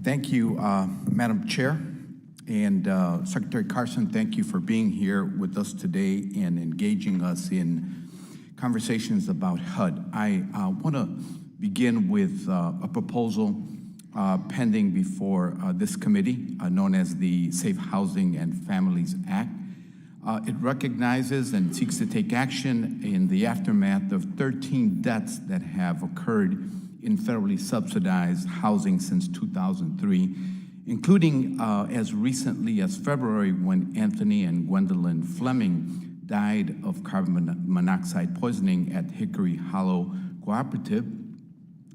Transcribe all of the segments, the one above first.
Thank you, Madam Chair. And Secretary Carson, thank you for being here with us today and engaging us in conversations about HUD. I want to begin with a proposal pending before this committee, known as the Safe Housing and Families Act. It recognizes and seeks to take action in the aftermath of 13 deaths that have occurred in federally subsidized housing since 2003, including as recently as February when Anthony and Gwendolyn Fleming died of carbon monoxide poisoning at Hickory Hollow Cooperative,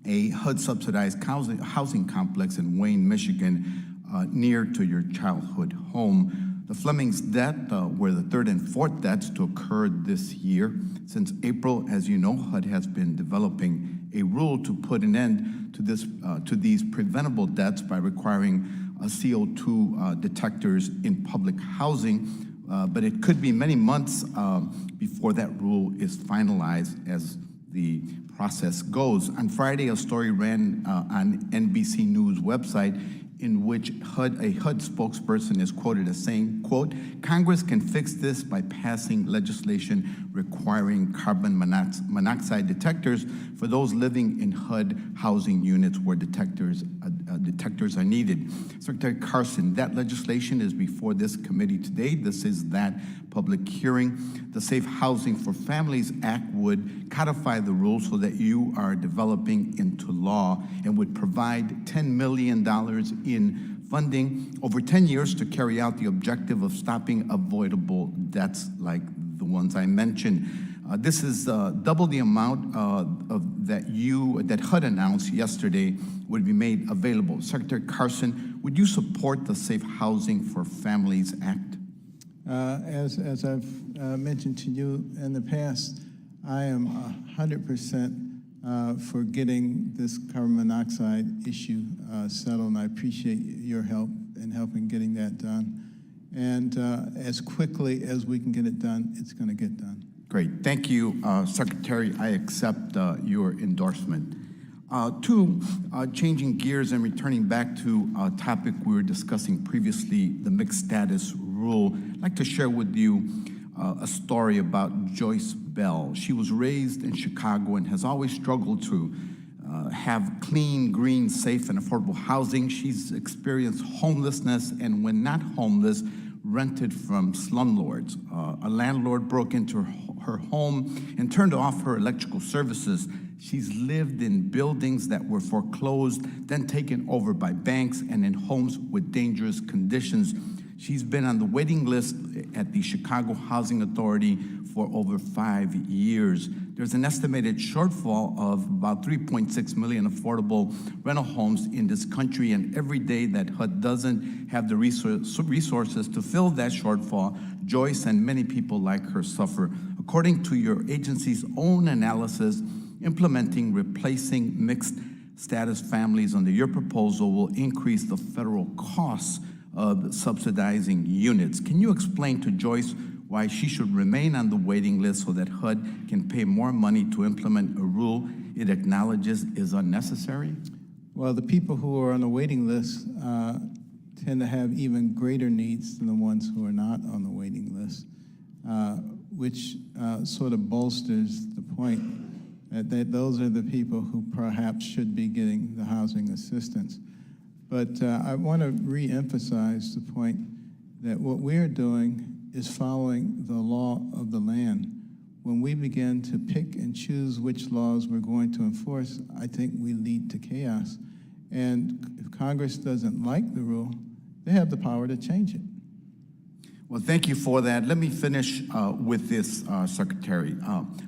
a HUD-subsidized housing complex in Wayne, Michigan, near to your childhood home. The Flemings' death were the third and fourth deaths to occur this year. Since April, as you know, HUD has been developing a rule to put an end to these preventable deaths by requiring CO2 detectors in public housing, but it could be many months before that rule is finalized as the process goes. On Friday, a story ran on NBC News website in which a HUD spokesperson is quoted as saying, quote, "Congress can fix this by passing legislation requiring carbon monoxide detectors for those living in HUD housing units where detectors are needed." Secretary Carson, that legislation is before this committee today. This is that public hearing. The Safe Housing for Families Act would codify the rules so that you are developing into law and would provide $10 million in funding over 10 years to carry out the objective of stopping avoidable deaths like the ones I mentioned. This is double the amount that HUD announced yesterday would be made available. Secretary Carson, would you support the Safe Housing for Families Act? As I've mentioned to you in the past, I am 100% for getting this carbon monoxide issue settled, and I appreciate your help in helping getting that done. And as quickly as we can get it done, it's going to get done. Great. Thank you, Secretary. I accept your endorsement. Changing gears and returning back to a topic we were discussing previously, the mixed status rule. I'd like to share with you a story about Joyce Bell. She was raised in Chicago and has always struggled to have clean, green, safe, and affordable housing. She's experienced homelessness, and when not homeless, rented from slumlords. A landlord broke into her home and turned off her electrical services. She's lived in buildings that were foreclosed, then taken over by banks, and in homes with dangerous conditions. She's been on the waiting list at the Chicago Housing Authority for over 5 years. There's an estimated shortfall of about 3.6 million affordable rental homes in this country, and every day that HUD doesn't have the resources to fill that shortfall, Joyce and many people like her suffer. According to your agency's own analysis, implementing replacing mixed status families under your proposal will increase the federal costs of subsidizing units. Can you explain to Joyce why she should remain on the waiting list so that HUD can pay more money to implement a rule it acknowledges is unnecessary? Well, the people who are on the waiting list tend to have even greater needs than the ones who are not on the waiting list, which sort of bolsters the point that those are the people who perhaps should be getting the housing assistance. But I want to re-emphasize the point that what we're doing is following the law of the land. When we begin to pick and choose which laws we're going to enforce, I think we lead to chaos. And if Congress doesn't like the rule, they have the power to change it. Well, thank you for that. Let me finish with this, Secretary.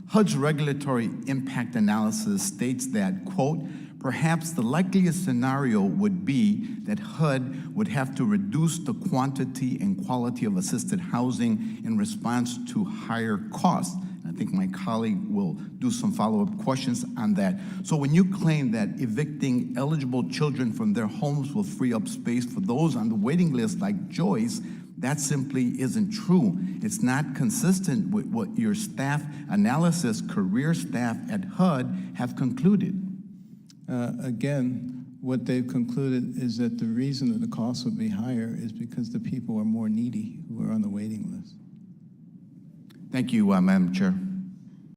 HUD's regulatory impact analysis states that, quote, "Perhaps the likeliest scenario would be that HUD would have to reduce the quantity and quality of assisted housing in response to higher costs." I think my colleague will do some follow-up questions on that. So when you claim that evicting eligible children from their homes will free up space for those on the waiting list like Joyce, that simply isn't true. It's not consistent with what your staff analysis, career staff at HUD have concluded. Again, what they've concluded is that the reason that the cost would be higher is because the people are more needy who are on the waiting list. Thank you, Madam Chair.